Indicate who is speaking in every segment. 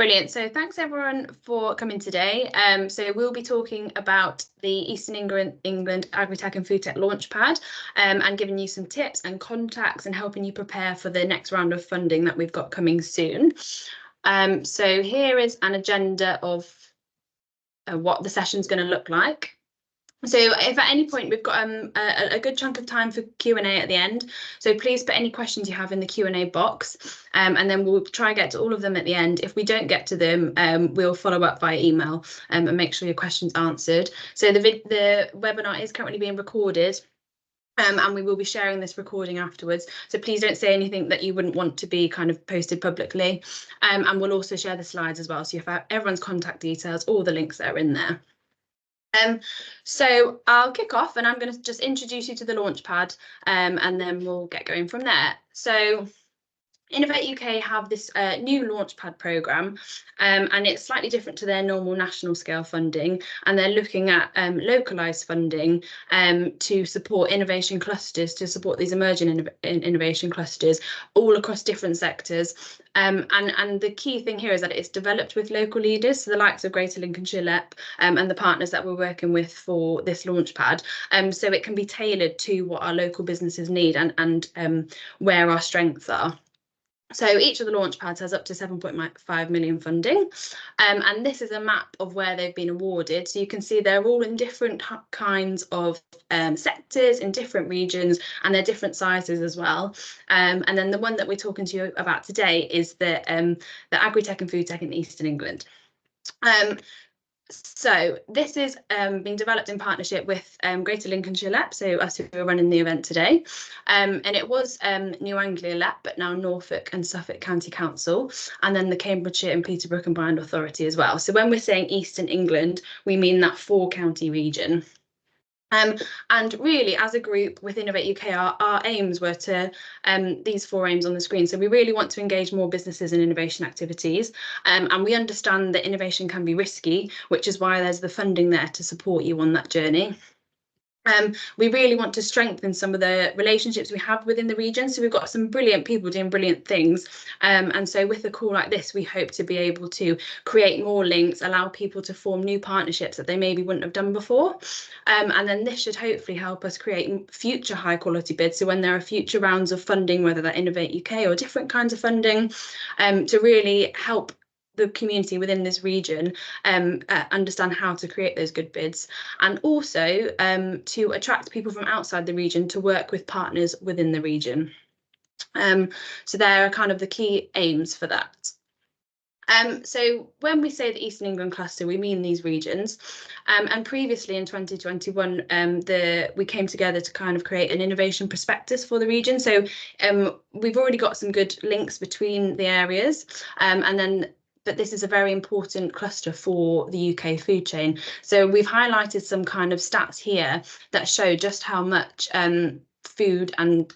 Speaker 1: Brilliant. So thanks everyone for coming today. So we'll be talking about the Eastern England Agri-Tech and Food Tech Launchpad and giving you some tips and contacts and helping you prepare for the next round of funding that we've got coming soon. So here is an agenda of what the session's going to look like. So if at any point we've got a good chunk of time for Q&A at the end, so please put any questions you have in the Q&A box, and then we'll try and get to all of them at the end. If we don't get to them, we'll follow up by email and make sure your question's answered. So the webinar is currently being recorded, and we will be sharing this recording afterwards. So please don't say anything that you wouldn't want to be kind of posted publicly. And we'll also share the slides as well. So you have everyone's contact details, all the links that are in there. So I'll kick off and I'm going to just introduce you to the Launchpad, and then we'll get going from there. So Innovate UK have this new Launchpad programme, and it's slightly different to their normal national scale funding, and they're looking at localised funding to support innovation clusters, to support these emerging innovation clusters all across different sectors. And the key thing here is that it's developed with local leaders, so the likes of Greater Lincolnshire and the partners that we're working with for this Launchpad, so it can be tailored to what our local businesses need and where our strengths are. So each of the Launchpads has up to 7.5 million funding, and this is a map of where they've been awarded. So you can see they're all in different kinds of sectors in different regions, and they're different sizes as well. And then the one that we're talking to you about today is the Agri-Tech and Food Tech in Eastern England. So this is being developed in partnership with Greater Lincolnshire, so us who are running the event today. And it was New Anglia, but now Norfolk and Suffolk County Council, and then the Cambridgeshire and Peterborough Combined Authority as well. So when we're saying Eastern England, we mean that 4-county region. And really, as a group with Innovate UK, our aims were to, these 4 aims on the screen. So we really want to engage more businesses in innovation activities. And we understand that innovation can be risky, which is why there's the funding there to support you on that journey. We really want to strengthen some of the relationships we have within the region. So we've got some brilliant people doing brilliant things. And so with a call like this, we hope to be able to create more links, allow people to form new partnerships that they maybe wouldn't have done before. And then this should hopefully help us create future high quality bids. So when there are future rounds of funding, whether that Innovate UK or different kinds of funding, to really help the community within this region understand how to create those good bids, and also to attract people from outside the region to work with partners within the region. So there are kind of the key aims for that. So when we say the Eastern England cluster, we mean these regions. And previously in 2021, we came together to kind of create an innovation prospectus for the region. So we've already got some good links between the areas, but this is a very important cluster for the UK food chain. So we've highlighted some kind of stats here that show just how much food and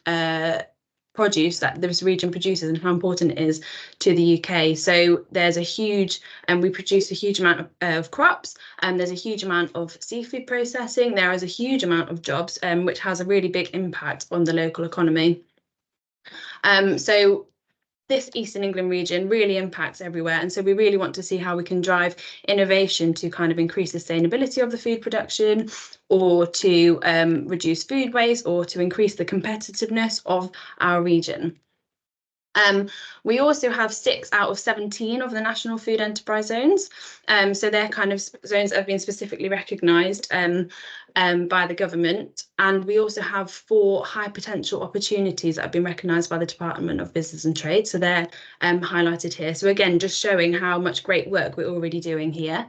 Speaker 1: produce that this region produces and how important it is to the UK. So there's a huge, and we produce a huge amount of crops, and there's a huge amount of seafood processing. There is a huge amount of jobs, which has a really big impact on the local economy. So this Eastern England region really impacts everywhere, and so we really want to see how we can drive innovation to kind of increase sustainability of the food production, or to reduce food waste, or to increase the competitiveness of our region. We also have 6 out of 17 of the National Food Enterprise Zones. So they're kind of zones that have been specifically recognised by the government. And we also have 4 high potential opportunities that have been recognised by the Department of Business and Trade. So they're highlighted here. So again, just showing how much great work we're already doing here.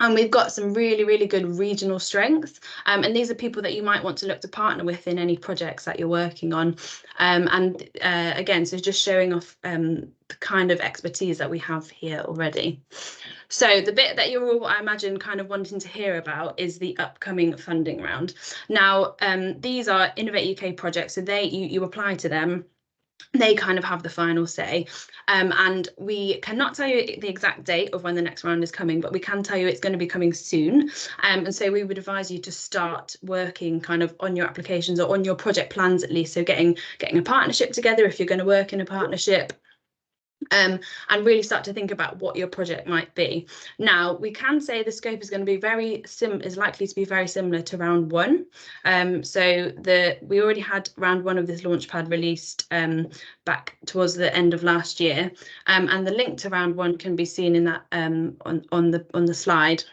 Speaker 1: And we've got some really, really good regional strengths. And these are people that you might want to look to partner with in any projects that you're working on. Again, so just showing off the kind of expertise that we have here already. So the bit that you're all, I imagine, kind of wanting to hear about is the upcoming funding round. Now, these are Innovate UK projects, so you apply to them. They kind of have the final say, and we cannot tell you the exact date of when the next round is coming, but we can tell you it's going to be coming soon. And so we would advise you to start working kind of on your applications or on your project plans at least. So getting a partnership together if you're going to work in a partnership, and really start to think about what your project might be. Now, we can say the scope is going to be is likely to be very similar to round one. So we already had round one of this Launchpad released back towards the end of last year, and the link to round one can be seen in that on the slide.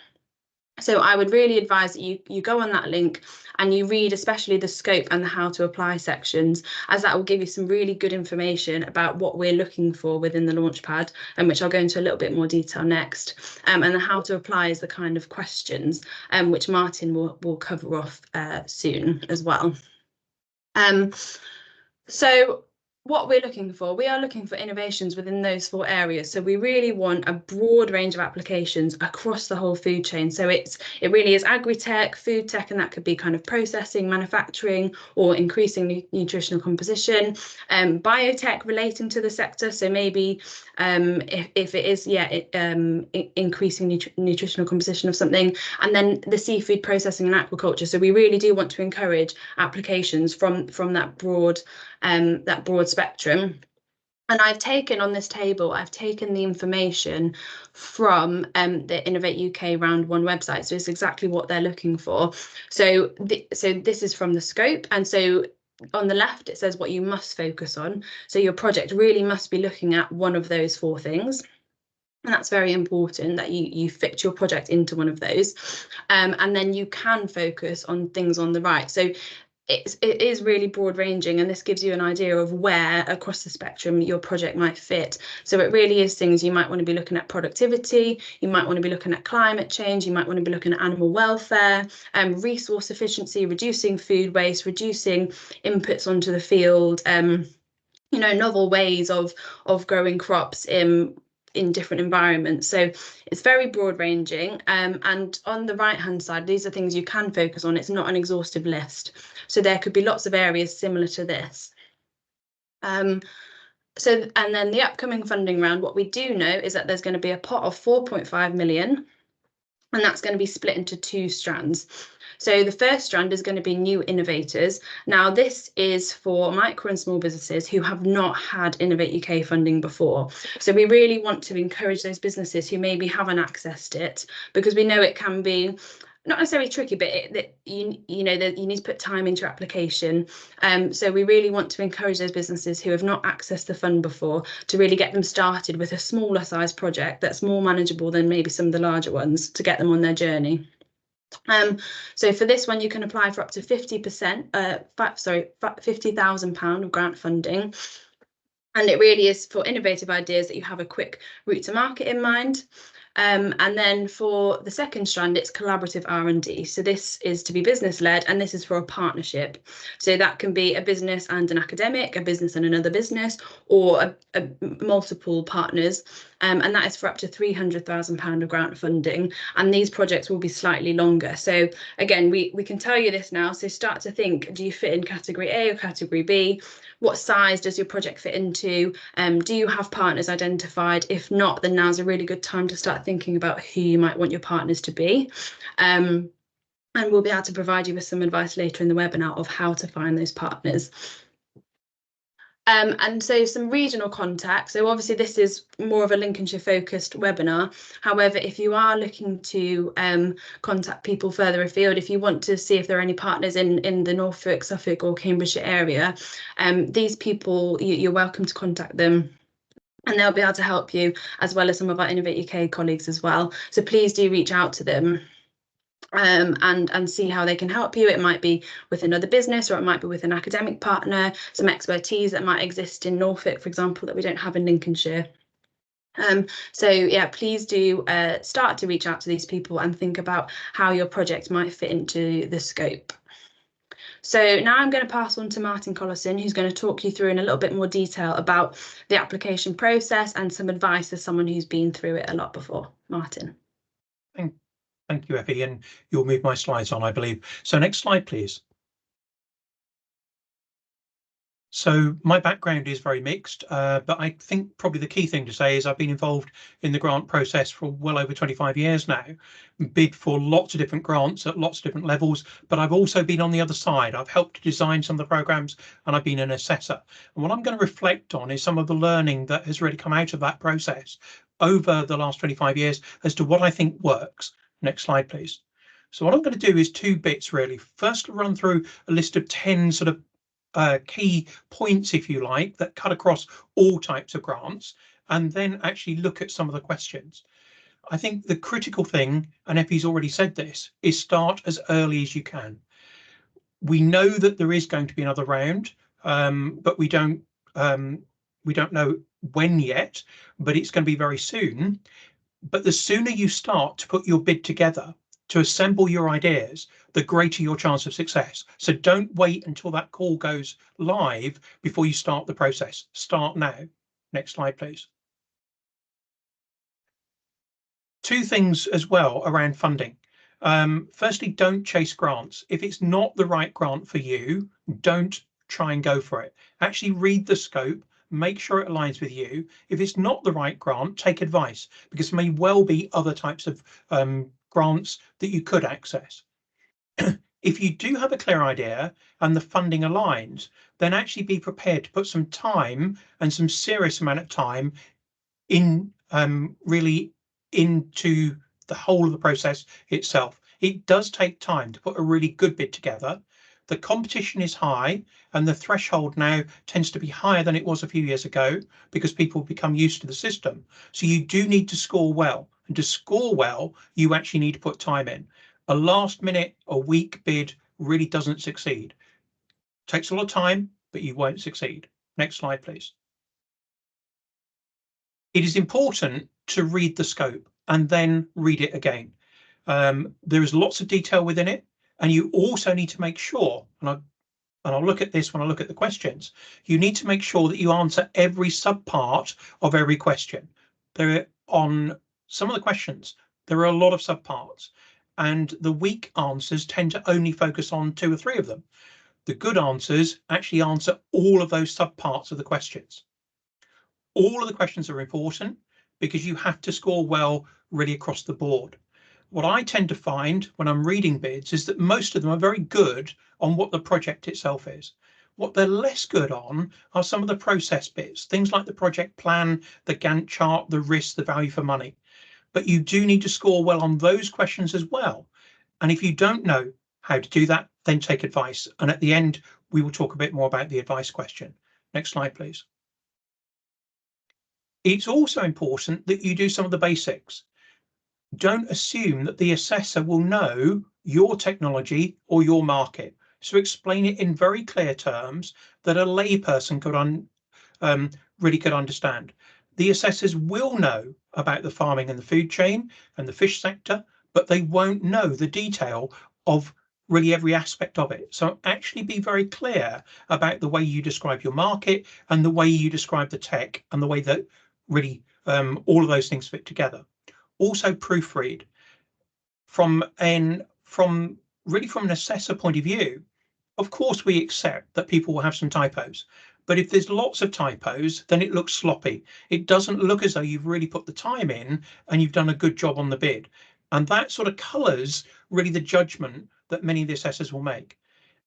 Speaker 1: So I would really advise that you go on that link and you read especially the scope and the how to apply sections, as that will give you some really good information about what we're looking for within the Launchpad, and which I'll go into a little bit more detail next. And the how to apply is the kind of questions which Martin will cover off soon as well. So what we're looking for, we are looking for innovations within those 4 areas. So we really want a broad range of applications across the whole food chain. So it really is agri-tech, food tech, and that could be kind of processing, manufacturing, or increasing nutritional composition, biotech relating to the sector. So maybe if it is, increasing nutritional composition of something, and then the seafood processing and aquaculture. So we really do want to encourage applications from that broad spectrum. And I've taken on this table, I've taken the information from the Innovate UK round one website. So it's exactly what they're looking for. So this is from the scope. And so on the left, it says what you must focus on. So your project really must be looking at one of those 4 things. And that's very important that you fit your project into one of those. And then you can focus on things on the right. So it is really broad ranging, and this gives you an idea of where across the spectrum your project might fit. So it really is things you might want to be looking at: productivity, you might want to be looking at climate change, you might want to be looking at animal welfare, resource efficiency, reducing food waste, reducing inputs onto the field, novel ways of growing crops in different environments. So it's very broad ranging, and on the right hand side, these are things you can focus on. It's not an exhaustive list, so there could be lots of areas similar to this. And then the upcoming funding round, what we do know is that there's going to be a pot of 4.5 million, and that's going to be split into 2 strands. So the first strand is going to be new innovators. Now, this is for micro and small businesses who have not had Innovate UK funding before. So we really want to encourage those businesses who maybe haven't accessed it, because we know it can be not necessarily tricky, but you need to put time into your application. So we really want to encourage those businesses who have not accessed the fund before to really get them started with a smaller size project that's more manageable than maybe some of the larger ones, to get them on their journey. So for this one, you can apply for up to £50,000 of grant funding. And it really is for innovative ideas that you have a quick route to market in mind. And then for the second strand, it's collaborative R&D. So this is to be business led, and this is for a partnership. So that can be a business and an academic, a business and another business, or multiple partners. And that is for up to £300,000 of grant funding. And these projects will be slightly longer. So again, we can tell you this now. So start to think, do you fit in category A or category B? What size does your project fit into? Do you have partners identified? If not, then now's a really good time to start thinking about who you might want your partners to be. And we'll be able to provide you with some advice later in the webinar of how to find those partners. And so some regional contacts. So obviously this is more of a Lincolnshire focused webinar. However, if you are looking to contact people further afield, if you want to see if there are any partners in the Norfolk, Suffolk or Cambridgeshire area, these people, you're welcome to contact them. And they'll be able to help you, as well as some of our Innovate UK colleagues as well. So please do reach out to them. And see how they can help you. It might be with another business, or it might be with an academic partner, some expertise that might exist in Norfolk, for example, that we don't have in Lincolnshire. So yeah, please do start to reach out to these people and think about how your project might fit into the scope. So now I'm going to pass on to Martin Collison, who's going to talk you through in a little bit more detail about the application process and some advice as someone who's been through it a lot before. Martin.
Speaker 2: Thank you, Effie, and you'll move my slides on, I believe. So next slide, please. So my background is very mixed, but I think probably the key thing to say is I've been involved in the grant process for well over 25 years now, bid for lots of different grants at lots of different levels, but I've also been on the other side. I've helped to design some of the programs and I've been an assessor. And what I'm going to reflect on is some of the learning that has really come out of that process over the last 25 years as to what I think works. Next slide, please. So what I'm going to do is two bits really. First, run through a list of 10 sort of key points, if you like, that cut across all types of grants, and then actually look at some of the questions. I think the critical thing, and Effie's already said this, is start as early as you can. We know that there is going to be another round, but we don't know when yet, but it's going to be very soon. But the sooner you start to put your bid together, to assemble your ideas, the greater your chance of success. So don't wait until that call goes live before you start the process. Start now. Next slide, please. Two things as well around funding. Firstly, don't chase grants. If it's not the right grant for you, don't try and go for it. Actually read the scope, make sure it aligns with you. If it's not the right grant, take advice, because there may well be other types of grants that you could access. If you do have a clear idea and the funding aligns, then actually be prepared to put some time and some serious amount of time in really into the whole of the process itself. It does take time to put a really good bid together. The competition is high and the threshold now tends to be higher than it was a few years ago because people become used to the system. So you do need to score well, and to score well, you actually need to put time in. A last minute, a weak bid really doesn't succeed. Takes a lot of time, but you won't succeed. Next slide, please. It is important to read the scope and then read it again. There is lots of detail within it, and you also need to make sure, and I'll look at this when I look at the questions, you need to make sure that you answer every subpart of every question. On some of the questions, there are a lot of subparts, and the weak answers tend to only focus on 2 or 3 of them. The good answers actually answer all of those subparts of the questions. All of the questions are important because you have to score well really across the board. What I tend to find when I'm reading bids is that most of them are very good on what the project itself is. What they're less good on are some of the process bits, things like the project plan, the Gantt chart, the risk, the value for money. But you do need to score well on those questions as well. And if you don't know how to do that, then take advice. And at the end, we will talk a bit more about the advice question. Next slide, please. It's also important that you do some of the basics. Don't assume that the assessor will know your technology or your market. So explain it in very clear terms that a layperson really could understand. The assessors will know about the farming and the food chain and the fish sector, but they won't know the detail of really every aspect of it. So actually be very clear about the way you describe your market and the way you describe the tech and the way that really all of those things fit together. Also proofread from an assessor point of view. Of course, we accept that people will have some typos, but if there's lots of typos, then it looks sloppy. It doesn't look as though you've really put the time in and you've done a good job on the bid. And that sort of colours really the judgment that many of the assessors will make.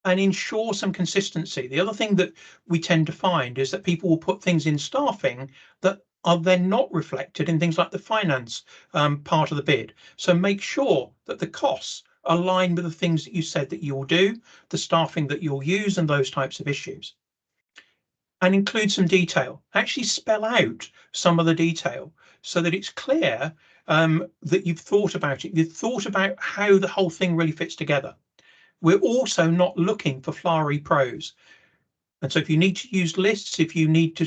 Speaker 2: And ensure some consistency. The other thing that we tend to find is that people will put things in staffing that are then not reflected in things like the finance part of the bid. So make sure that the costs align with the things that you said that you'll do, the staffing that you'll use, and those types of issues. And include some detail. Actually spell out some of the detail so that it's clear that you've thought about it. You've thought about how the whole thing really fits together. We're also not looking for flowery prose. And so if you need to use lists, if you need to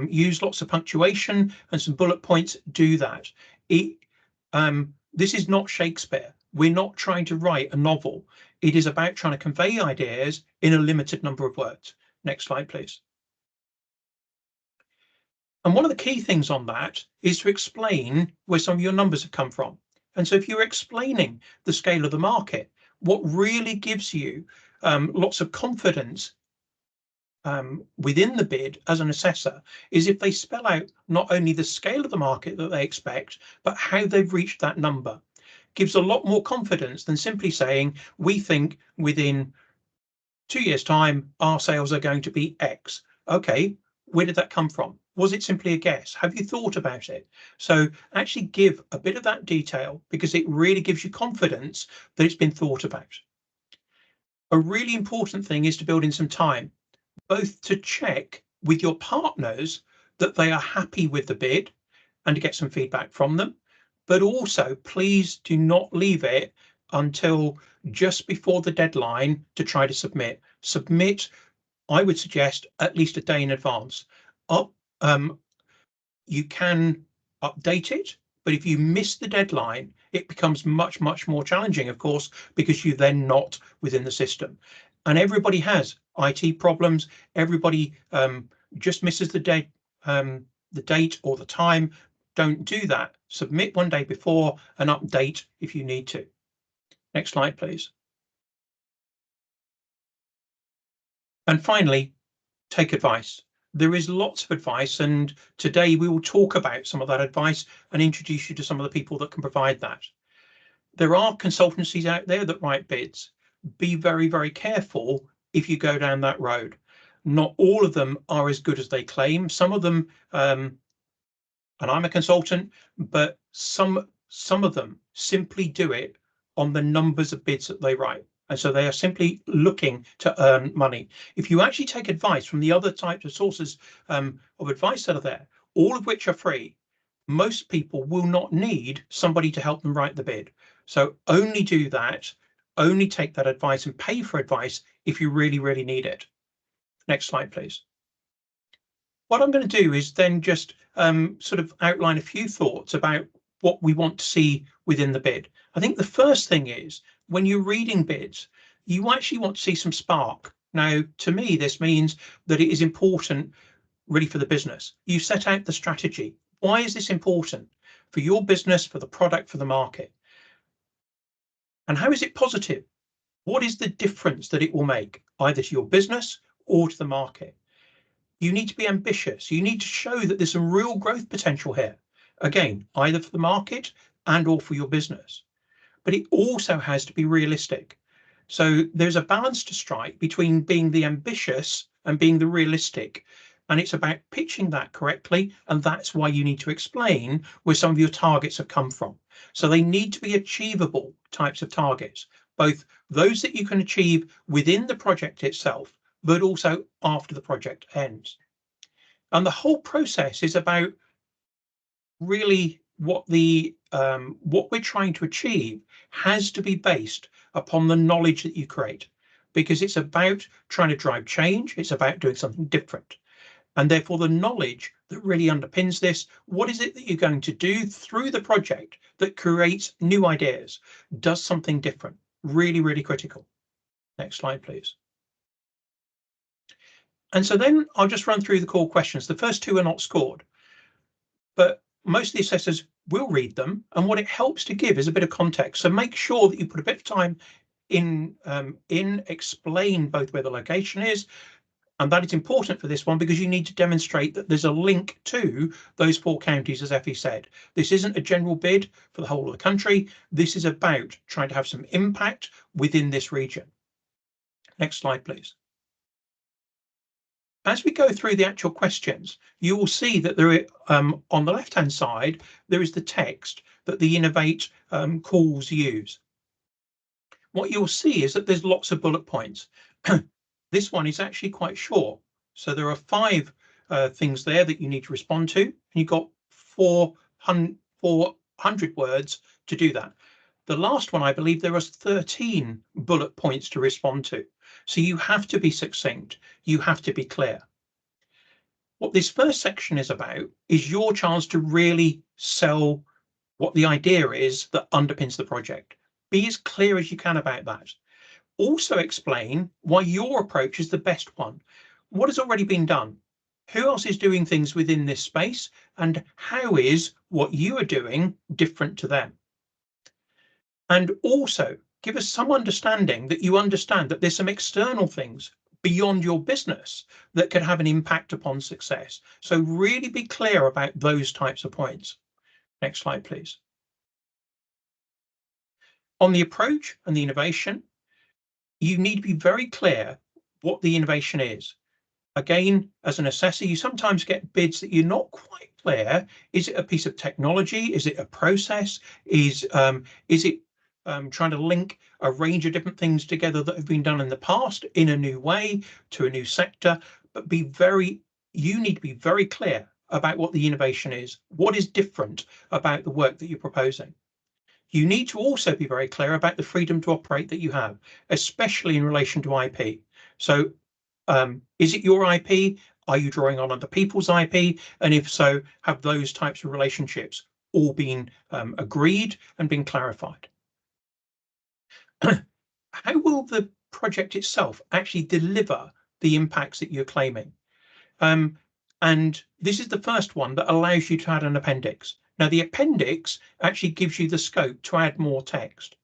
Speaker 2: use lots of punctuation and some bullet points, do that. This is not Shakespeare. We're not trying to write a novel. It is about trying to convey ideas in a limited number of words. Next slide, please. And one of the key things on that is to explain where some of your numbers have come from. And so if you're explaining the scale of the market, what really gives you lots of confidence within the bid as an assessor is if they spell out not only the scale of the market that they expect, but how they've reached that number. Gives a lot more confidence than simply saying, we think within 2 years' time, our sales are going to be X. Okay, where did that come from? Was it simply a guess? Have you thought about it? So actually give a bit of that detail, because it really gives you confidence that it's been thought about. A really important thing is to build in some time, both to check with your partners that they are happy with the bid and to get some feedback from them. But also, please do not leave it until just before the deadline to try to submit. Submit, I would suggest, at least a day in advance. You can update it, but if you miss the deadline, it becomes much, much more challenging, of course, because you're then not within the system. And everybody has IT problems. Everybody just misses the date or the time. Don't do that. Submit one day before and update if you need to. Next slide, please. And finally, take advice. There is lots of advice, and today we will talk about some of that advice and introduce you to some of the people that can provide that. There are consultancies out there that write bids. Be very, very careful if you go down that road. Not all of them are as good as they claim. Some of them, and I'm a consultant, but some of them simply do it on the numbers of bids that they write. And so they are simply looking to earn money. If you actually take advice from the other types of sources of advice that are there, all of which are free, most people will not need somebody to help them write the bid. So only do that, only take that advice and pay for advice if you really, really need it. Next slide, please. What I'm going to do is then just sort of outline a few thoughts about what we want to see within the bid. I think the first thing is, when you're reading bids, you actually want to see some spark. Now, to me, this means that it is important really for the business. You set out the strategy. Why is this important for your business, for the product, for the market? And how is it positive? What is the difference that it will make, either to your business or to the market? You need to be ambitious. You need to show that there's some real growth potential here. Again, either for the market and or for your business. But it also has to be realistic. So there's a balance to strike between being the ambitious and being the realistic. And it's about pitching that correctly. And that's why you need to explain where some of your targets have come from. So they need to be achievable types of targets, both those that you can achieve within the project itself, but also after the project ends. And the whole process is about really what we're trying to achieve has to be based upon the knowledge that you create, because it's about trying to drive change. It's about doing something different. And therefore the knowledge that really underpins this, what is it that you're going to do through the project that creates new ideas, does something different? Really, really critical. Next slide, please. And so then I'll just run through the core questions. The first two are not scored, but most of the assessors will read them. And what it helps to give is a bit of context. So make sure that you put a bit of time in explain both where the location is. And that is important for this one, because you need to demonstrate that there's a link to those 4 counties, as Effie said. This isn't a general bid for the whole of the country. This is about trying to have some impact within this region. Next slide, please. As we go through the actual questions, you will see that there, on the left-hand side, there is the text that the Innovate calls use. What you'll see is that there's lots of bullet points. This one is actually quite short. So there are 5 things there that you need to respond to, and you've got 400 words to do that. The last one, I believe there are 13 bullet points to respond to. So you have to be succinct. You have to be clear. What this first section is about is your chance to really sell what the idea is that underpins the project. Be as clear as you can about that. Also explain why your approach is the best one. What has already been done? Who else is doing things within this space? And how is what you are doing different to them? And also give us some understanding that you understand that there's some external things beyond your business that could have an impact upon success. So really be clear about those types of points. Next slide, please. On the approach and the innovation, you need to be very clear what the innovation is. Again, as an assessor, you sometimes get bids that you're not quite clear. Is it a piece of technology? Is it a process? Is it trying to link a range of different things together that have been done in the past in a new way to a new sector? But you need to be very clear about what the innovation is. What is different about the work that you're proposing? You need to also be very clear about the freedom to operate that you have, especially in relation to IP. So is it your IP? Are you drawing on other people's IP? And if so, have those types of relationships all been agreed and been clarified? How will the project itself actually deliver the impacts that you're claiming? And this is the first one that allows you to add an appendix. Now, the appendix actually gives you the scope to add more text.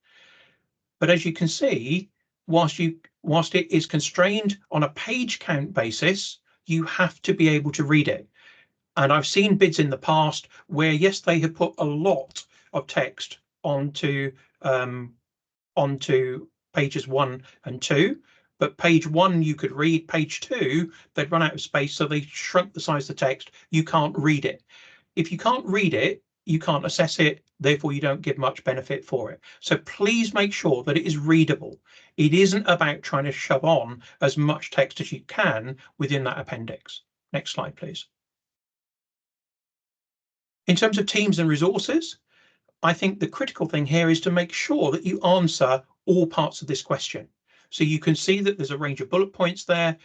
Speaker 2: But as you can see, whilst it is constrained on a page count basis, you have to be able to read it. And I've seen bids in the past where, yes, they have put a lot of text onto pages 1 and 2, but page 1 you could read, page 2 they'd run out of space, so they shrunk the size of the text. You can't read it. If you can't read it, you can't assess it, therefore you don't give much benefit for it. So please make sure that it is readable. It isn't about trying to shove on as much text as you can within that appendix. Next slide, please. In terms of teams and resources, I think the critical thing here is to make sure that you answer all parts of this question. So you can see that there's a range of bullet points there.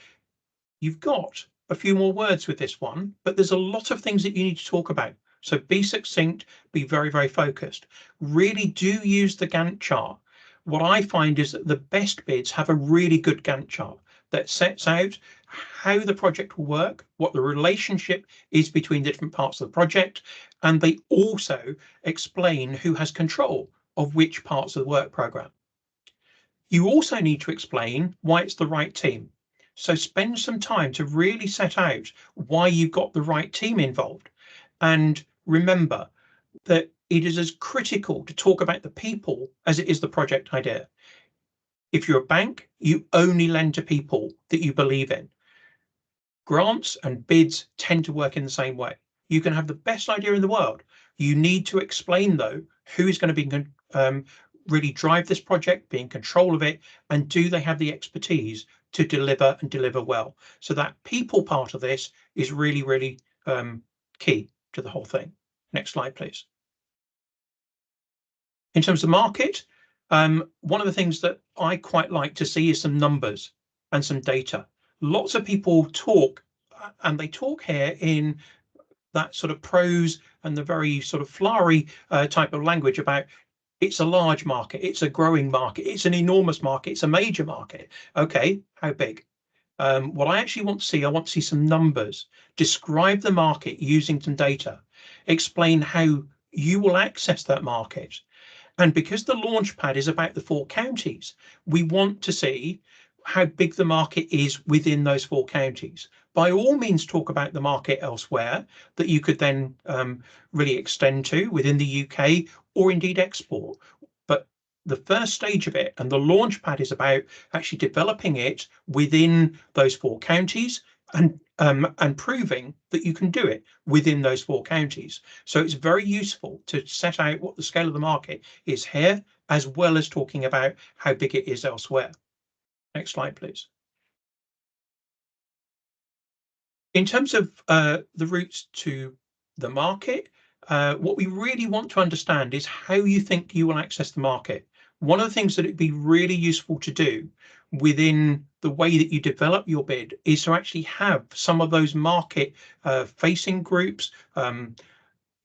Speaker 2: You've got a few more words with this one, but there's a lot of things that you need to talk about. So be succinct, be very, very focused. Really do use the Gantt chart. What I find is that the best bids have a really good Gantt chart that sets out how the project will work, what the relationship is between different parts of the project, and they also explain who has control of which parts of the work programme. You also need to explain why it's the right team. So spend some time to really set out why you've got the right team involved. And remember that it is as critical to talk about the people as it is the project idea. If you're a bank, you only lend to people that you believe in. Grants and bids tend to work in the same way. You can have the best idea in the world. You need to explain, though, who is going to be really drive this project, be in control of it, and do they have the expertise to deliver and deliver well? So that people part of this is really, really key to the whole thing. Next slide, please. In terms of market, one of the things that I quite like to see is some numbers and some data. Lots of people talk, and they talk here in that sort of prose and the very sort of flowery type of language about it's a large market, it's a growing market, it's an enormous market, it's a major market. Okay, how big? What I actually want to see, I want to see some numbers. Describe the market using some data. Explain how you will access that market. And because the Launchpad is about the 4 counties, we want to see how big the market is within those 4 counties. By all means, talk about the market elsewhere that you could then really extend to within the UK or indeed export. But the first stage of it and the Launchpad is about actually developing it within those 4 counties and proving that you can do it within those 4 counties. So it's very useful to set out what the scale of the market is here, as well as talking about how big it is elsewhere. Next slide, please. In terms of the routes to the market, what we really want to understand is how you think you will access the market. One of the things that it'd be really useful to do within the way that you develop your bid is to actually have some of those market facing groups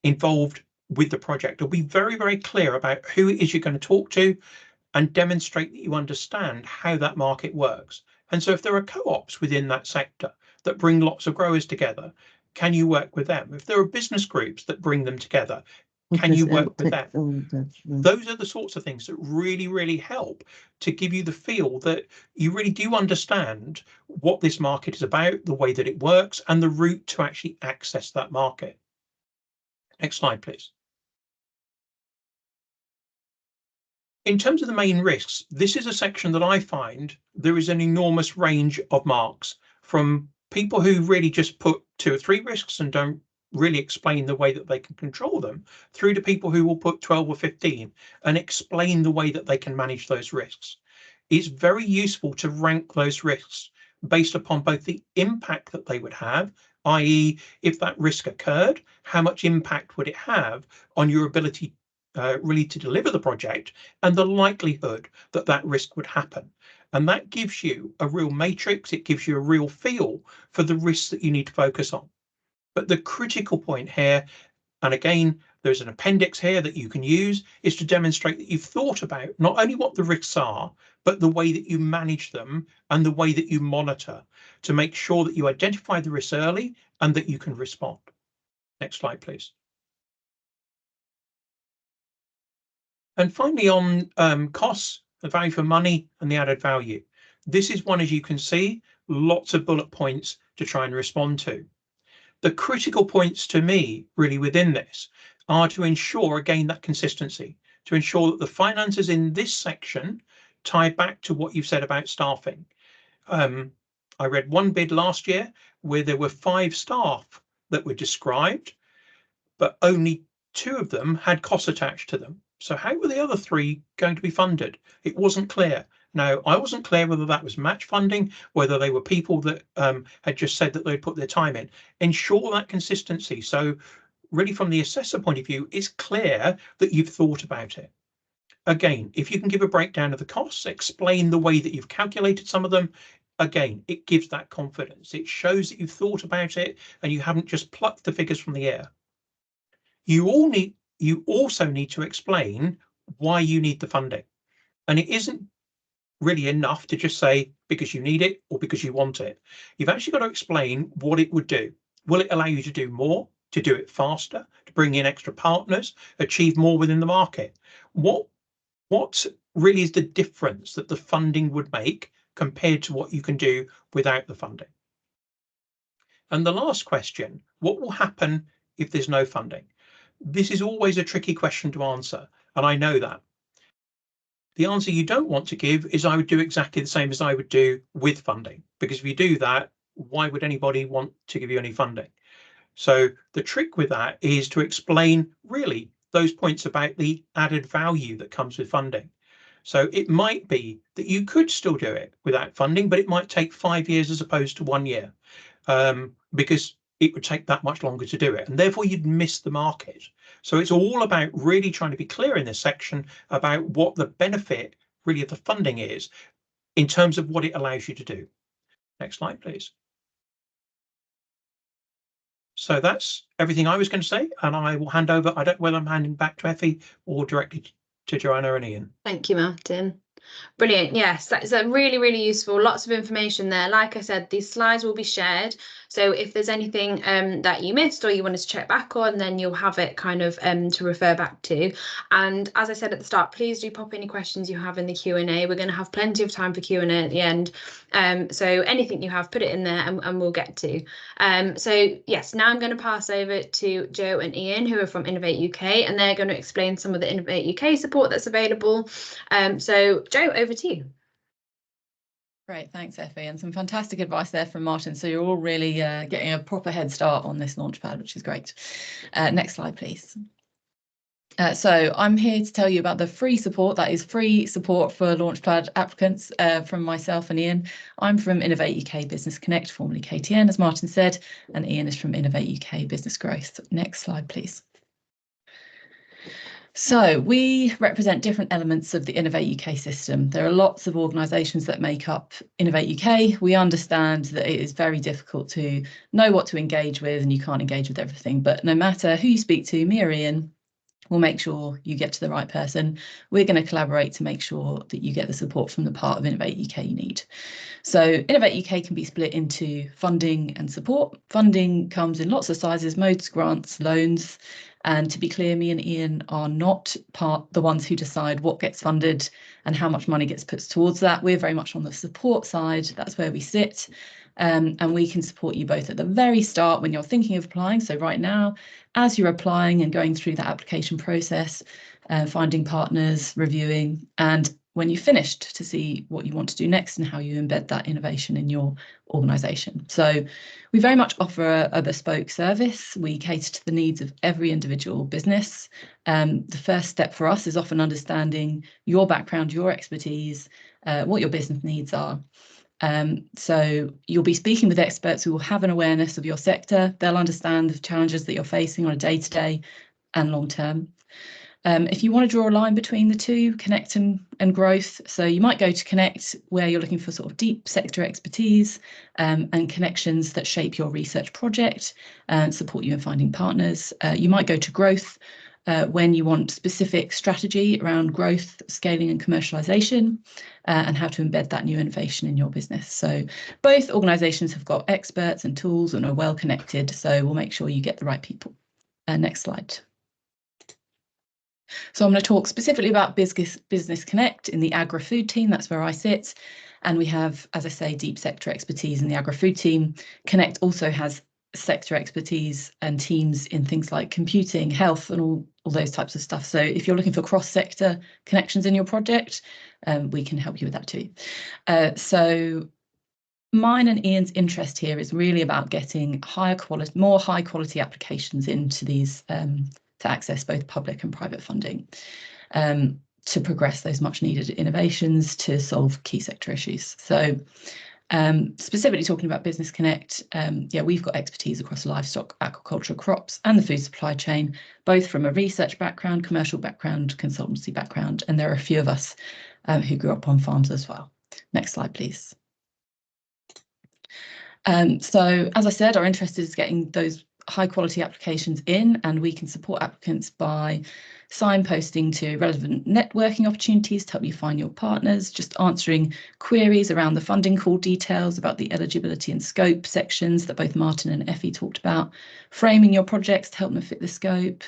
Speaker 2: involved with the project. It'll be very, very clear about who it is you're going to talk to and demonstrate that you understand how that market works. And so if there are co-ops within that sector that bring lots of growers together, can you work with them? If there are business groups that bring them together, Can you work with that? Those are the sorts of things that really, really help to give you the feel that you really do understand what this market is about, the way that it works, and the route to actually access that market. Next slide, please. In terms of the main risks, this is a section that I find there is an enormous range of marks, from people who really just put 2 or 3 risks and don't really explain the way that they can control them, through to people who will put 12 or 15 and explain the way that they can manage those risks. It's very useful to rank those risks based upon both the impact that they would have, i.e. if that risk occurred, how much impact would it have on your ability really to deliver the project, and the likelihood that that risk would happen. And that gives you a real matrix, it gives you a real feel for the risks that you need to focus on. But the critical point here, and again, there's an appendix here that you can use, is to demonstrate that you've thought about not only what the risks are, but the way that you manage them and the way that you monitor to make sure that you identify the risks early and that you can respond. Next slide, please. And finally, on costs, the value for money and the added value. This is one, as you can see, lots of bullet points to try and respond to. The critical points to me really within this are to ensure, again, that consistency, to ensure that the finances in this section tie back to what you've said about staffing. I read one bid last year where there were 5 staff that were described, but only 2 of them had costs attached to them. So how were the other 3 going to be funded? It wasn't clear. Now, I wasn't clear whether that was match funding, whether they were people that had just said that they'd put their time in. Ensure that consistency. So really, from the assessor point of view, it's clear that you've thought about it. Again, if you can give a breakdown of the costs, explain the way that you've calculated some of them, again, it gives that confidence. It shows that you've thought about it and you haven't just plucked the figures from the air. You also need to explain why you need the funding. And it isn't really enough to just say because you need it or because you want it. You've actually got to explain what it would do. Will it allow you to do more, to do it faster, to bring in extra partners, achieve more within the market? What really is the difference that the funding would make compared to what you can do without the funding? And the last question, what will happen if there's no funding? This is always a tricky question to answer, and I know that. The answer you don't want to give is I would do exactly the same as I would do with funding, because if you do that, why would anybody want to give you any funding? So the trick with that is to explain really those points about the added value that comes with funding. So it might be that you could still do it without funding, but it might take 5 years as opposed to 1 year, because it would take that much longer to do it, and therefore you'd miss the market. So it's all about really trying to be clear in this section about what the benefit really of the funding is in terms of what it allows you to do. Next slide, please. So that's everything I was going to say, and I will hand over. I don't know whether I'm handing back to Effie or directly to Joanna and Ian.
Speaker 1: Thank you, Martin. Brilliant. Yes, that's a really, really useful. Lots of information there. Like I said, these slides will be shared. So if there's anything that you missed or you wanted to check back on, then you'll have it kind of to refer back to. And as I said at the start, please do pop any questions you have in the Q&A. We're going to have plenty of time for Q&A at the end. So anything you have, put it in there and we'll get to. So yes, now I'm going to pass over to Joe and Ian, who are from Innovate UK, and they're going to explain some of the Innovate UK support that's available. So Joe, over to you.
Speaker 3: Great, thanks, Effie, and some fantastic advice there from Martin. So you're all really getting a proper head start on this Launchpad, which is great. Next slide, please. So I'm here to tell you about the free support, that is free support for Launchpad applicants from myself and Ian. I'm from Innovate UK Business Connect, formerly KTN, as Martin said, and Ian is from Innovate UK Business Growth. Next slide, please. So we represent different elements of the Innovate UK system. There are lots of organisations that make up Innovate UK. We understand that it is very difficult to know what to engage with, and you can't engage with everything. But no matter who you speak to, me or Ian, we'll make sure you get to the right person. We're going to collaborate to make sure that you get the support from the part of Innovate UK you need. So Innovate UK can be split into funding and support. Funding comes in lots of sizes, modes, grants, loans. And to be clear, me and Ian are not the ones who decide what gets funded and how much money gets put towards that. We're very much on the support side. That's where we sit. And we can support you both at the very start when you're thinking of applying. So right now, as you're applying and going through that application process, finding partners, reviewing, and when you've finished, to see what you want to do next and how you embed that innovation in your organisation. So we very much offer a bespoke service. We cater to the needs of every individual business. The first step for us is often understanding your background, your expertise, what your business needs are. So you'll be speaking with experts who will have an awareness of your sector. They'll understand the challenges that you're facing on a day-to-day and long term. If you want to draw a line between the two, connect and growth, so you might go to connect where you're looking for sort of deep sector expertise and connections that shape your research project and support you in finding partners. You might go to growth when you want specific strategy around growth, scaling and commercialisation and how to embed that new innovation in your business. So both organisations have got experts and tools and are well connected, so we'll make sure you get the right people. Next slide. So I'm going to talk specifically about Business Connect in the agri-food team. That's where I sit. And we have, as I say, deep sector expertise in the agri-food team. Connect also has sector expertise and teams in things like computing, health, and all those types of stuff. So if you're looking for cross-sector connections in your project, we can help you with that too. So mine and Ian's interest here is really about getting more high quality applications into these to access both public and private funding, to progress those much needed innovations to solve key sector issues. So specifically talking about Business Connect, yeah, we've got expertise across livestock, aquaculture, crops and the food supply chain, both from a research background, commercial background, consultancy background, and there are a few of us who grew up on farms as well. Next slide, please. So as I said, our interest is getting those high quality applications in, and we can support applicants by signposting to relevant networking opportunities to help you find your partners, just answering queries around the funding call details, about the eligibility and scope sections that both Martin and Effie talked about, framing your projects to help them fit the scope,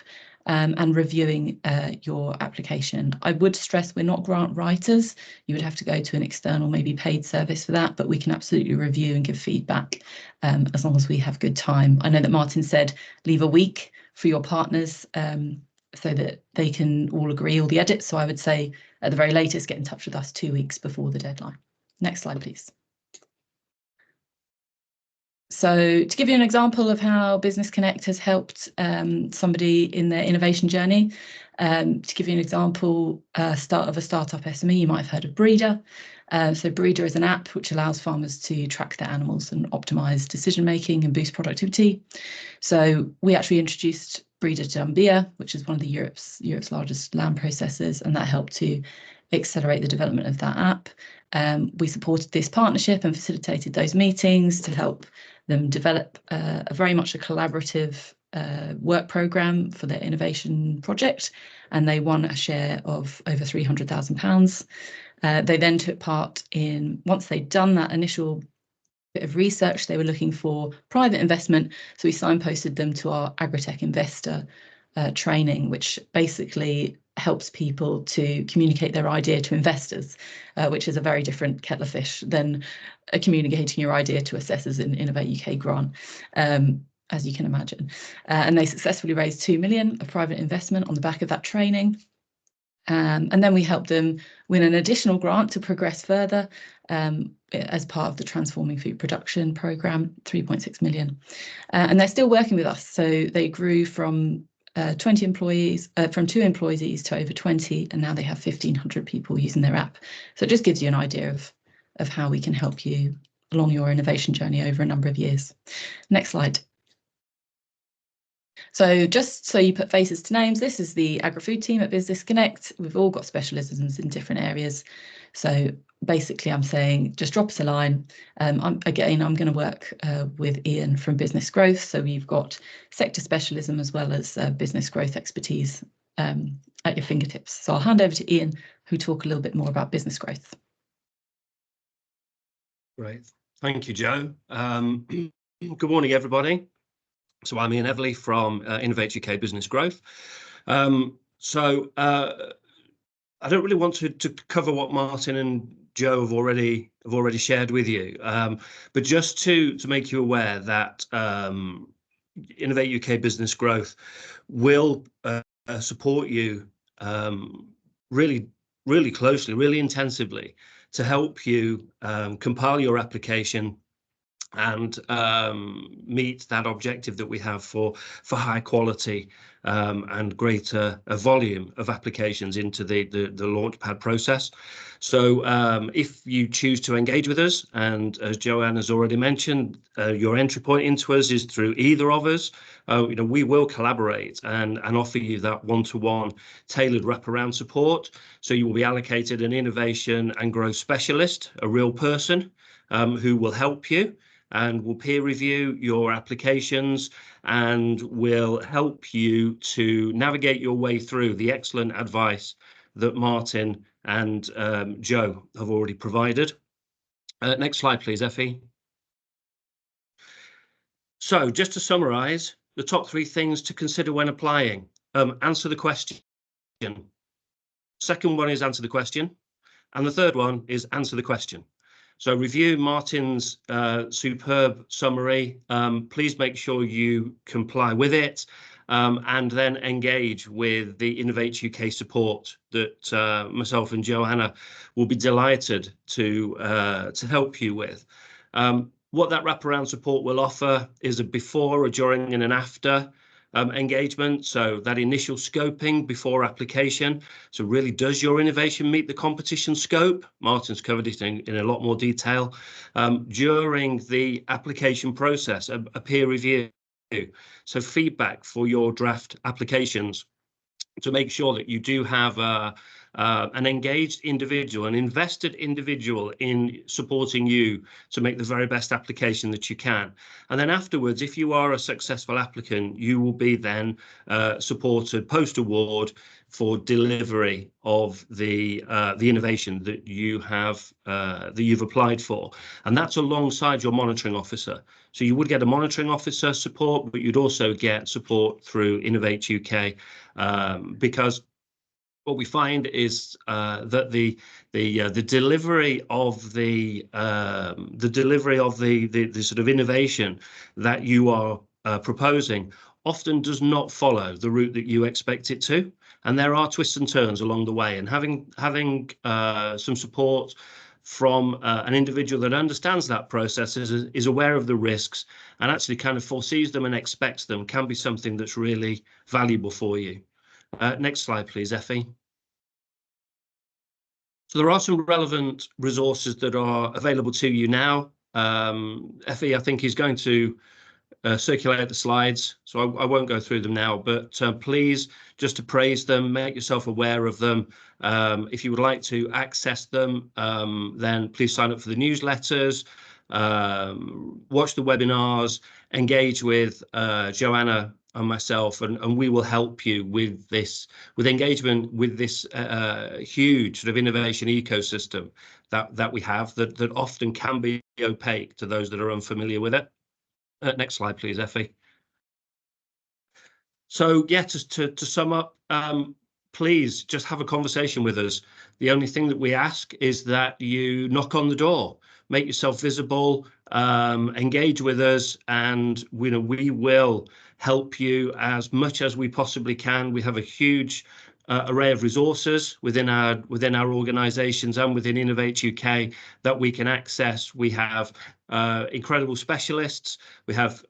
Speaker 3: and reviewing your application. I would stress we're not grant writers. You would have to go to an external, maybe paid service for that, but we can absolutely review and give feedback as long as we have good time. I know that Martin said leave a week for your partners so that they can all agree all the edits. So I would say at the very latest, get in touch with us 2 weeks before the deadline. Next slide, please. So to give you an example of how Business Connect has helped somebody in their innovation journey, to give you an example, start of a startup SME, you might have heard of Breeder. So Breeder is an app which allows farmers to track their animals and optimise decision making and boost productivity. So we actually introduced Breeder to Anglia, which is one of the Europe's largest lamb processors, and that helped to accelerate the development of that app. We supported this partnership and facilitated those meetings to help them develop very much a collaborative work programme for their innovation project, and they won a share of over £300,000. They then took part in, once they'd done that initial bit of research, they were looking for private investment, so we signposted them to our Agri-Tech investor training, which basically helps people to communicate their idea to investors, which is a very different kettle of fish than communicating your idea to assessors in Innovate UK grant, as you can imagine. And they successfully raised 2 million of private investment on the back of that training. And then we helped them win an additional grant to progress further as part of the Transforming Food Production Programme, 3.6 million. And they're still working with us. So they grew from 20 employees, from 2 employees to over 20, and now they have 1,500 people using their app. So it just gives you an idea of how we can help you along your innovation journey over a number of years. Next slide. So just so you put faces to names, this is the agri-food team at Business Connect. We've all got specialisms in different areas. So basically I'm saying just drop us a line. I'm going to work with Ian from Business Growth. So we've got sector specialism as well as business growth expertise at your fingertips. So I'll hand over to Ian, who talk a little bit more about business growth.
Speaker 4: Great. Thank you, Jo. Good morning, everybody. So I'm Ian Everley from Innovate UK Business Growth. I don't really want to cover what Martin and Joe have already shared with you, but just to make you aware that Innovate UK Business Growth will support you really closely, really intensively, to help you compile your application and meet that objective that we have for high quality and greater volume of applications into the Launchpad process. So if you choose to engage with us, and as Joanne has already mentioned, your entry point into us is through either of us, we will collaborate and offer you that one-to-one tailored wraparound support. So you will be allocated an innovation and growth specialist, a real person who will help you and will peer review your applications and will help you to navigate your way through the excellent advice that Martin and Joe have already provided. Next slide, please, Effie. So just to summarise, the top 3 things to consider when applying. Answer the question. Second one is answer the question. And the third one is answer the question. So review Martin's superb summary. Please make sure you comply with it, and then engage with the Innovate UK support that myself and Joanna will be delighted to help you with. What that wraparound support will offer is a before, a during, and an after engagement. So that initial scoping before application. So really, does your innovation meet the competition scope? Martin's covered it in a lot more detail. During the application process, a peer review. So feedback for your draft applications to make sure that you do have an engaged individual, an invested individual in supporting you to make the very best application that you can. And then afterwards, if you are a successful applicant, you will be then supported post-award for delivery of the innovation that you have that you've applied for, and that's alongside your monitoring officer. So you would get a monitoring officer support, but you'd also get support through Innovate UK, because what we find is that the delivery of the sort of innovation that you are proposing often does not follow the route that you expect it to, and there are twists and turns along the way. And having some support from an individual that understands that process, is aware of the risks, and actually kind of foresees them and expects them, can be something that's really valuable for you. Next slide, please, Effie. So there are some relevant resources that are available to you now. Effie, I think, is going to circulate the slides, so I won't go through them now, but please, just to praise them, make yourself aware of them. If you would like to access them, then please sign up for the newsletters, watch the webinars, engage with Joanna and myself, and we will help you with this, with engagement with this huge sort of innovation ecosystem that we have, that often can be opaque to those that are unfamiliar with it. Next slide, please, Effie. So yeah, to sum up, please just have a conversation with us. The only thing that we ask is that you knock on the door, make yourself visible, engage with us, and we will help you as much as we possibly can. We have a huge array of resources within our organisations and within Innovate UK that we can access. We have incredible specialists. We have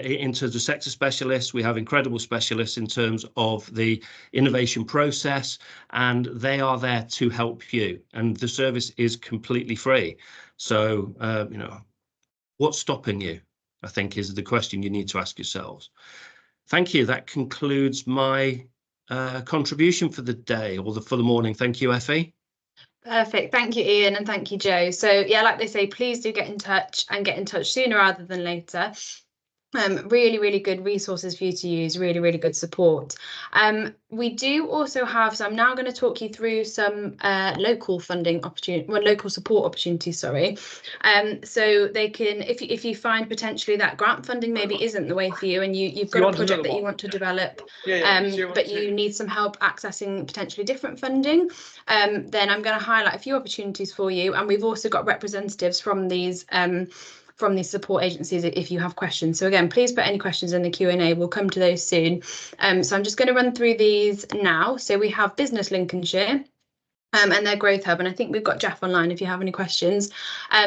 Speaker 4: in terms of sector specialists, we have incredible specialists in terms of the innovation process, and they are there to help you. And the service is completely free. So what's stopping you, I think, is the question you need to ask yourselves. Thank you. That concludes my contribution for the day, or for the morning. Thank you, Effie.
Speaker 1: Perfect. Thank you, Ian, and thank you, Joe. So yeah, like they say, please do get in touch, and get in touch sooner rather than later. Really good resources for you to use, really good support. We do also have, so I'm now going to talk you through some local funding opportunity, well, local support opportunities, sorry. So they can, if you find potentially that grant funding maybe isn't the way for you, and you've got a project that you want to develop, but you need some help accessing potentially different funding, then I'm going to highlight a few opportunities for you. And we've also got representatives from these support agencies if you have questions. So again, please put any questions in the Q&A. We'll come to those soon. So I'm just going to run through these now. So we have Business Lincolnshire. And their growth hub, and I think we've got Jeff online if you have any questions.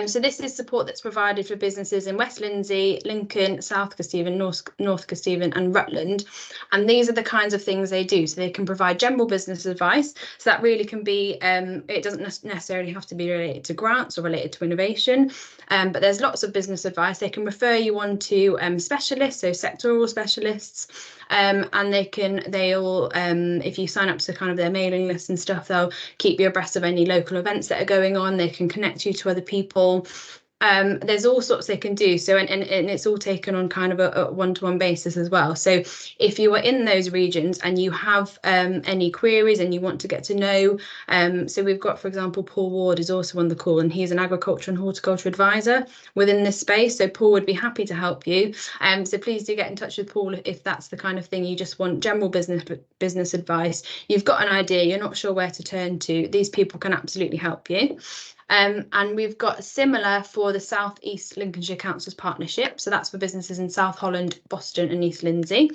Speaker 1: So this is support that's provided for businesses in West Lindsey, Lincoln, South Kesteven, North Kesteven and Rutland, and these are the kinds of things they do. So they can provide general business advice, so that really can be it doesn't necessarily have to be related to grants or related to innovation, but there's lots of business advice. They can refer you on to specialists, so sectoral specialists, and they'll if you sign up to kind of their mailing list and stuff, they'll keep you abreast of any local events that are going on. They can connect you to other people. There's all sorts they can do. So and it's all taken on kind of a one-to-one basis as well. So if you are in those regions and you have any queries and you want to get to know, so we've got, for example, Paul Ward is also on the call, and he's an agriculture and horticulture advisor within this space. So Paul would be happy to help you. So please do get in touch with Paul if that's the kind of thing you just want general business advice. You've got an idea, you're not sure where to turn to. These people can absolutely help you. And we've got similar for the South East Lincolnshire Councils Partnership. So that's for businesses in South Holland, Boston and East Lindsey.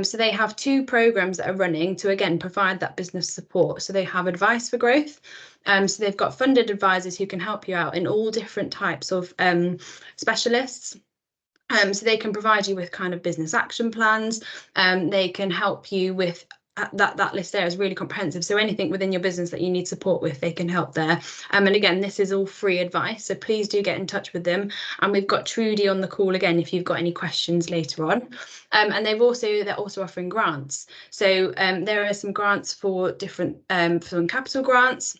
Speaker 1: So they have 2 programmes that are running to, again, provide that business support. So they have Advice for Growth. So they've got funded advisors who can help you out in all different types of specialists. So they can provide you with kind of business action plans. They can help you with that list there is really comprehensive. So anything within your business that you need support with, they can help there. And again, this is all free advice. So please do get in touch with them. And we've got Trudy on the call again if you've got any questions later on. And they're also offering grants. So there are some grants for different for some capital grants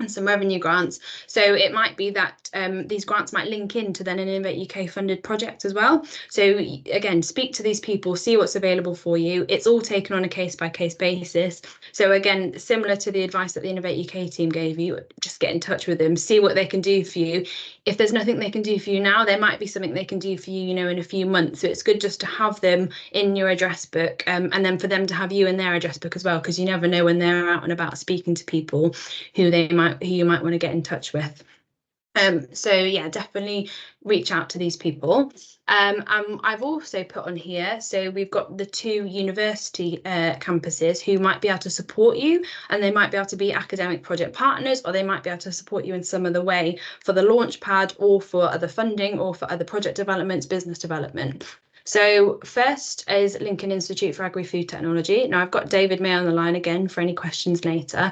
Speaker 1: and some revenue grants. So it might be that these grants might link into then an Innovate UK funded project as well. So again, speak to these people, see what's available for you. It's all taken on a case-by-case basis. So again, similar to the advice that the Innovate UK team gave you, just get in touch with them, see what they can do for you. If there's nothing they can do for you now, there might be something they can do for you, in a few months. So it's good just to have them in your address book, and then for them to have you in their address book as well, because you never know when they're out and about speaking to people who you might want to get in touch with. So yeah, definitely reach out to these people. I've also put on here, so we've got the 2 university campuses who might be able to support you, and they might be able to be academic project partners, or they might be able to support you in some other way for the Launchpad or for other funding or for other project developments, business development. So first is Lincoln Institute for Agri-Food Technology. Now I've got David May on the line again for any questions later.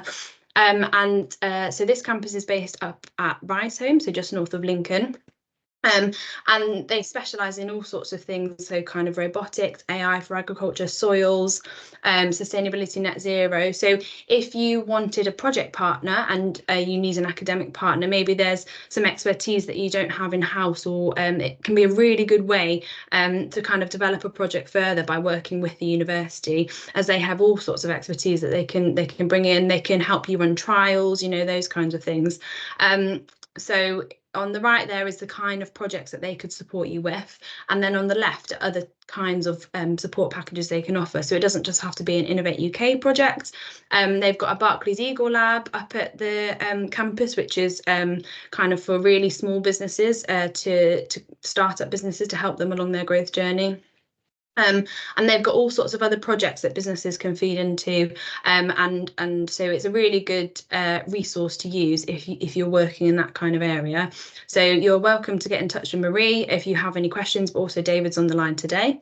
Speaker 1: So this campus is based up at Ricehome, so just north of Lincoln. And they specialise in all sorts of things, so kind of robotics, AI for agriculture, soils, sustainability, net zero. So if you wanted a project partner and you need an academic partner, maybe there's some expertise that you don't have in-house, or it can be a really good way to kind of develop a project further by working with the university, as they have all sorts of expertise that they can bring in. They can help you run trials, those kinds of things. So on the right there is the kind of projects that they could support you with, and then on the left are other kinds of support packages they can offer. So it doesn't just have to be an Innovate UK project. They've got a Barclays Eagle Lab up at the campus, which is kind of for really small businesses, to start-up businesses, to help them along their growth journey. And they've got all sorts of other projects that businesses can feed into, and so it's a really good resource to use if you're working in that kind of area. So you're welcome to get in touch with Marie if you have any questions, but also David's on the line today.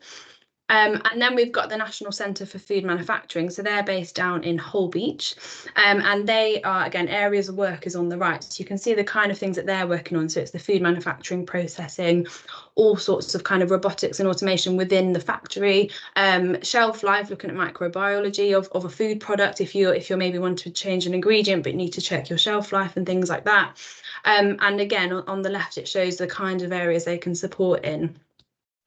Speaker 1: And then we've got the National Centre for Food Manufacturing. So they're based down in Holbeach, and they are, again, areas of work is on the right. So you can see the kind of things that they're working on. So it's the food manufacturing, processing, all sorts of kind of robotics and automation within the factory, shelf life, looking at microbiology of a food product, if you're maybe want to change an ingredient but need to check your shelf life and things like that. And again, on the left, it shows the kind of areas they can support in.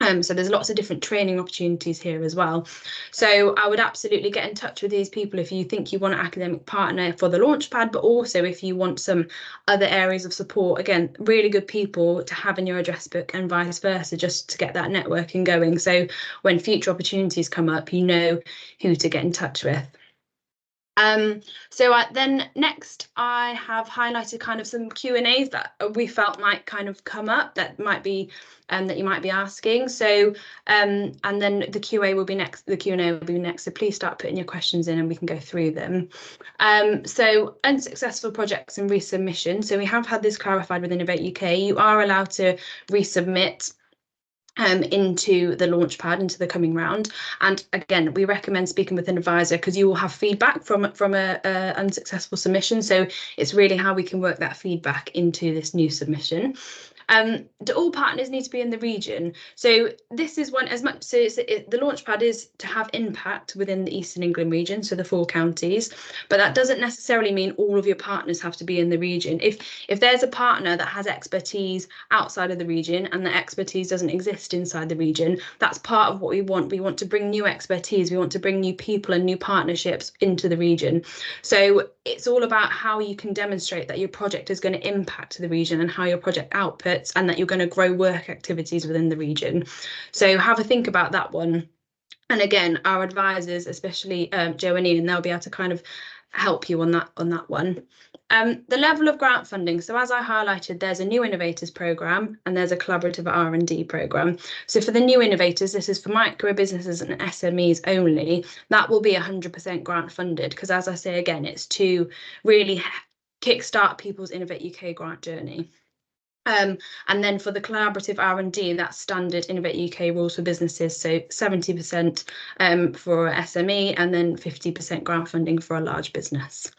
Speaker 1: So there's lots of different training opportunities here as well. So I would absolutely get in touch with these people if you think you want an academic partner for the Launchpad, but also if you want some other areas of support. Again, really good people to have in your address book and vice versa, just to get that networking going. So when future opportunities come up, you know who to get in touch with. Then next I have highlighted kind of some Q&As that we felt might kind of come up that might be that you might be asking. So and then the Q&A will be next. The Q&A will be next. So please start putting your questions in and we can go through them. So unsuccessful projects and resubmission. So we have had this clarified with Innovate UK. You are allowed to resubmit into the Launchpad, into the coming round. And again, we recommend speaking with an advisor because you will have feedback from a unsuccessful submission. So it's really how we can work that feedback into this new submission. Do all partners need to be in the region? So this is one as much. So the Launchpad is to have impact within the Eastern England region, so the 4 counties. But that doesn't necessarily mean all of your partners have to be in the region. If there's a partner that has expertise outside of the region and the expertise doesn't exist inside the region, that's part of what we want. We want to bring new expertise. We want to bring new people and new partnerships into the region. So it's all about how you can demonstrate that your project is going to impact the region and how your project outputs, and that you're going to grow work activities within the region. So have a think about that one. And again, our advisors, especially Joe and Ian, they'll be able to kind of help you on that one. The level of grant funding. So as I highlighted, there's a new innovators programme and there's a collaborative R&D programme. So for the new innovators, this is for micro businesses and SMEs only. That will be 100% grant funded, because as I say again, it's to really kickstart people's Innovate UK grant journey. And then for the collaborative R&D, that's standard Innovate UK rules for businesses. So 70% for SME and then 50% grant funding for a large business.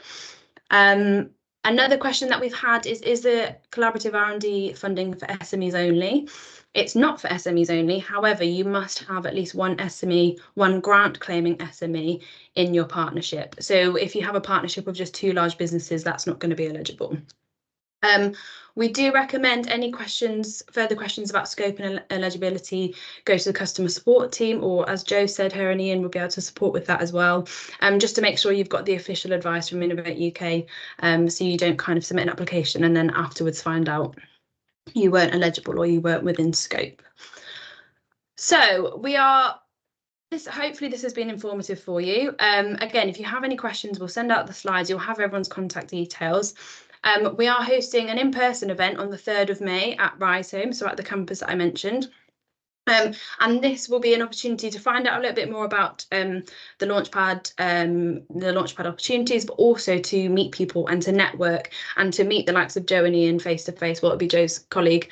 Speaker 1: Another question that we've had is the collaborative R&D funding for SMEs only? It's not for SMEs only. However, you must have at least one SME, one grant claiming SME in your partnership. So if you have a partnership of just 2 large businesses, that's not going to be eligible. We do recommend any further questions about scope and eligibility, go to the customer support team, or as Joe said, her and Ian will be able to support with that as well. Just to make sure you've got the official advice from Innovate UK, so you don't kind of submit an application and then afterwards find out you weren't eligible or you weren't within scope. So hopefully this has been informative for you. Again, if you have any questions, we'll send out the slides. You'll have everyone's contact details. We are hosting an in-person event on the 3rd of May at Rhizome, so at the campus that I mentioned. And this will be an opportunity to find out a little bit more about the Launchpad opportunities, but also to meet people and to network and to meet the likes of Joe and Ian face to face. Well, it'll be Joe's colleague,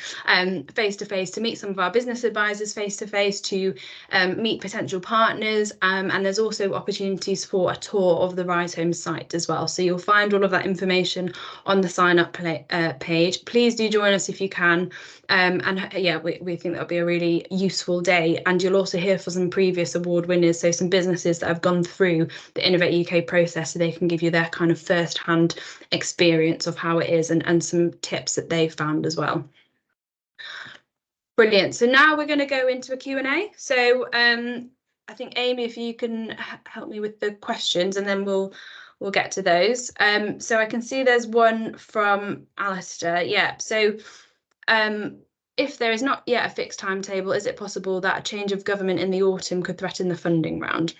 Speaker 1: face to face, to meet some of our business advisors face to face, to meet potential partners. And there's also opportunities for a tour of the Rhizome site as well. So you'll find all of that information on the sign up page. Please do join us if you can. And yeah, we think that'll be a really useful day, and you'll also hear from some previous award winners, so some businesses that have gone through the Innovate UK process, so they can give you their kind of first-hand experience of how it is and some tips that they've found as well. Brilliant. So now we're going to go into a Q&A. So I think Amy, if you can help me with the questions, and then we'll get to those. So I can see there's one from Alistair. Yeah. So if there is not yet a fixed timetable, is it possible that a change of government in the autumn could threaten the funding round?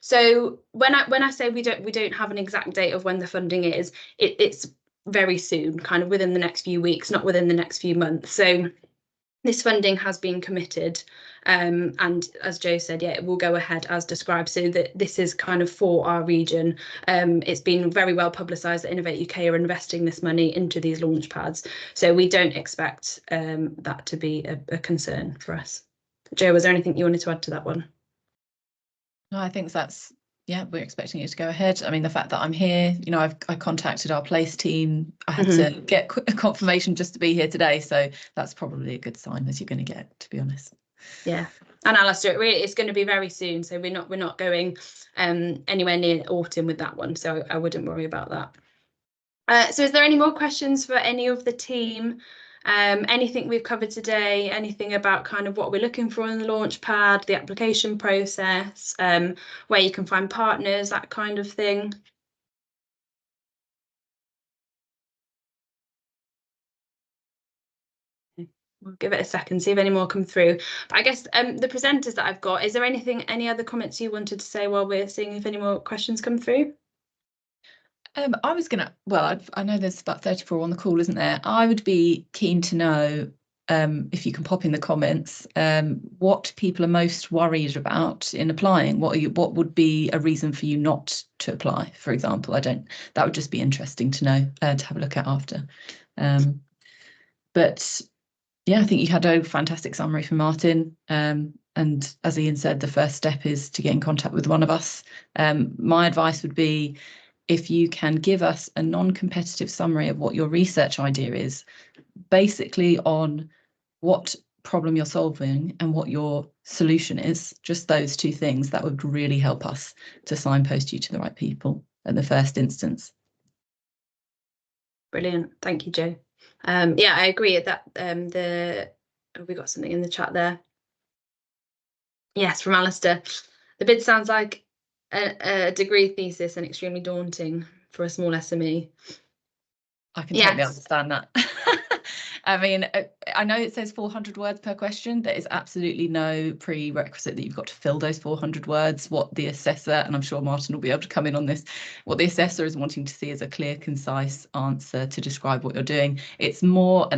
Speaker 1: So when I say we don't have an exact date of when the funding is, it's very soon, kind of within the next few weeks, not within the next few months. So this funding has been committed, and as Joe said, yeah, it will go ahead as described. So that this is kind of for our region. It's been very well publicised that Innovate UK are investing this money into these Launchpads. So we don't expect that to be a concern for us. Joe, was there anything you wanted to add to that one?
Speaker 3: No, I think yeah, we're expecting it to go ahead. I mean, the fact that I'm here, you know, I contacted our place team. I had to get a confirmation just to be here today. So that's probably a good sign, as you're going to get, to be honest.
Speaker 1: Yeah. And Alistair, it's going to be very soon. So we're not going anywhere near autumn with that one. So I wouldn't worry about that. So is there any more questions for any of the team Anything we've covered today, anything about kind of what we're looking for in the Launchpad, the application process, where you can find partners, that kind of thing. We'll give it a second, see if any more come through. But I guess the presenters that I've got, is there any other comments you wanted to say while we're seeing if any more questions come through?
Speaker 3: I was gonna, well, I know there's about 34 on the call, isn't there? I would be keen to know, if you can pop in the comments, what people are most worried about in applying. What would be a reason for you not to apply, for example? That would just be interesting to know, to have a look at after. But yeah, I think you had a fantastic summary from Martin. And as Ian said, the first step is to get in contact with one of us. My advice would be, if you can give us a non-competitive summary of what your research idea is, basically on what problem you're solving and what your solution is, just those two things, that would really help us to signpost you to the right people at the first instance.
Speaker 1: Brilliant, thank you, Jo. Yeah, I agree that have we got something in the chat there? Yes, from Alistair. The bid sounds like a degree thesis and extremely daunting for a small SME.
Speaker 3: I can totally understand that. I mean, I know it says 400 words per question. There is absolutely no prerequisite that you've got to fill those 400 words. What the assessor, and I'm sure Martin will be able to come in on this, what the assessor is wanting to see is a clear, concise answer to describe what you're doing. It's more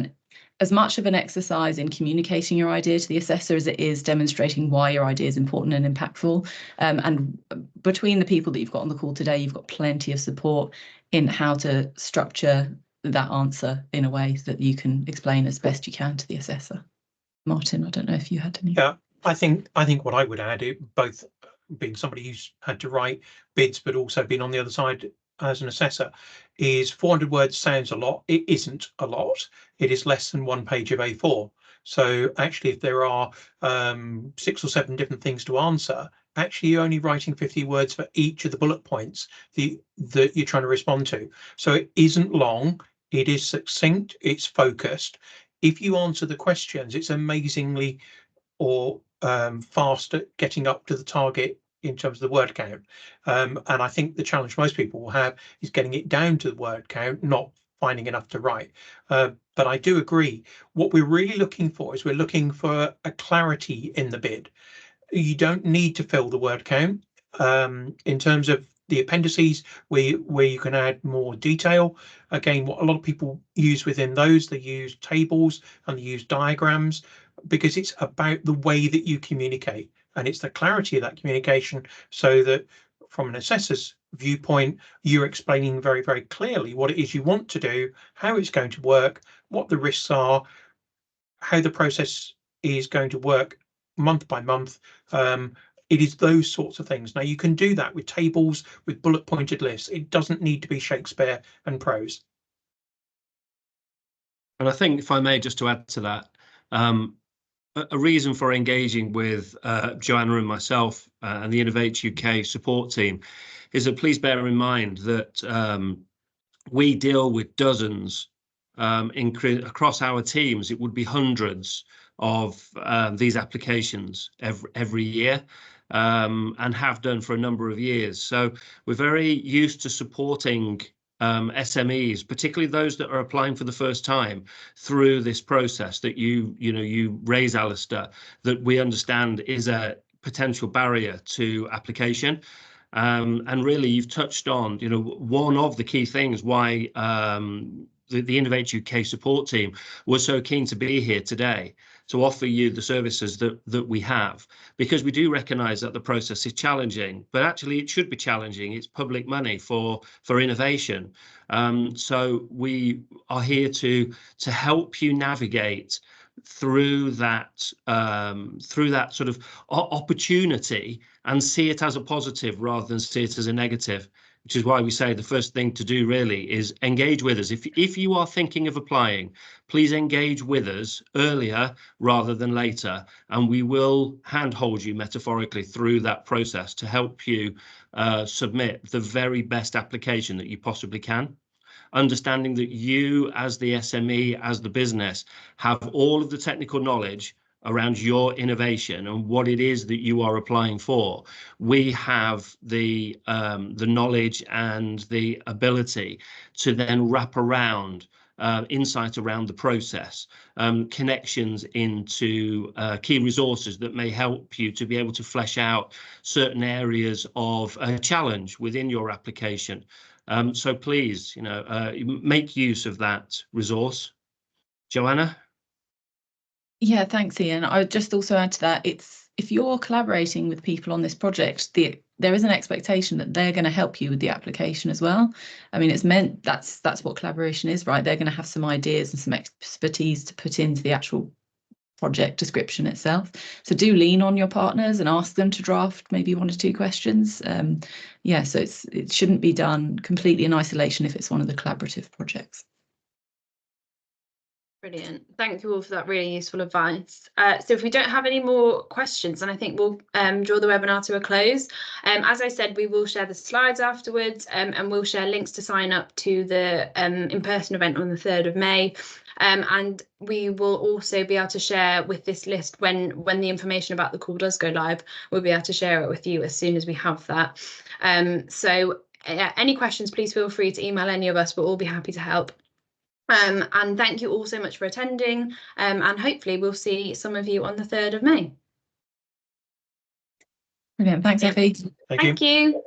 Speaker 3: as much of an exercise in communicating your idea to the assessor as it is demonstrating why your idea is important and impactful. And between the people that you've got on the call today, you've got plenty of support in how to structure that answer in a way that you can explain as best you can to the assessor. Martin, I don't know if you had any.
Speaker 2: Yeah, I think what I would add, both being somebody who's had to write bids but also been on the other side as an assessor, is 400 words sounds a lot. It isn't a lot. It is less than 1 page of A4. So actually, if there are 6 or 7 different things to answer, actually you're only writing 50 words for each of the bullet points that you're trying to respond to. So it isn't long. It is succinct. It's focused. If you answer the questions, it's amazingly fast at getting up to the target in terms of the word count. And I think the challenge most people will have is getting it down to the word count, not finding enough to write. But I do agree. What we're really looking for is we're looking for a clarity in the bid. You don't need to fill the word count. In terms of the appendices, where you can add more detail. Again, what a lot of people use within those, they use tables and they use diagrams, because it's about the way that you communicate, and it's the clarity of that communication, so that from an assessor's viewpoint, you're explaining very, very clearly what it is you want to do, how it's going to work, what the risks are, how the process is going to work month by month. It is those sorts of things. Now, you can do that with tables, with bullet pointed lists. It doesn't need to be Shakespeare and prose.
Speaker 4: And I think, if I may, just to add to that, a reason for engaging with Joanna and myself and the Innovate UK support team is that, please bear in mind that we deal with dozens across our teams. It would be hundreds of these applications every year, and have done for a number of years. So we're very used to supporting SMEs, particularly those that are applying for the first time, through this process that you raise, Alistair, that we understand is a potential barrier to application. And really, you've touched on, one of the key things why the Innovate UK support team was so keen to be here today, to offer you the services that we have, because we do recognise that the process is challenging, but actually it should be challenging. It's public money for innovation. So we are here to help you navigate through that sort of opportunity and see it as a positive rather than see it as a negative, which is why we say the first thing to do really is engage with us. If you are thinking of applying, please engage with us earlier rather than later, and we will handhold you metaphorically through that process to help you submit the very best application that you possibly can. understanding that you as the SME, as the business, have all of the technical knowledge around your innovation and what it is that you are applying for. We have the knowledge and the ability to then wrap around insight around the process, connections into key resources that may help you to be able to flesh out certain areas of challenge within your application. So please, make use of that resource. Joanna?
Speaker 3: Yeah, thanks, Ian. I would just also add to that, if you're collaborating with people on this project, there is an expectation that they're going to help you with the application as well. I mean, it's meant that's what collaboration is, right? They're going to have some ideas and some expertise to put into the actual project description itself. So do lean on your partners and ask them to draft maybe 1 or 2 questions. Yeah, so it shouldn't be done completely in isolation if it's one of the collaborative projects.
Speaker 1: Brilliant. Thank you all for that really useful advice. So if we don't have any more questions, then I think we'll draw the webinar to a close. As I said, we will share the slides afterwards, and we'll share links to sign up to the in-person event on the 3rd of May. And we will also be able to share with this list when the information about the call does go live, we'll be able to share it with you as soon as we have that. So any questions, please feel free to email any of us. We'll all be happy to help. And thank you all so much for attending, and hopefully we'll see some of you on the 3rd of May.
Speaker 3: Brilliant. Thanks, Effie.
Speaker 2: Thank you.
Speaker 1: Thank you.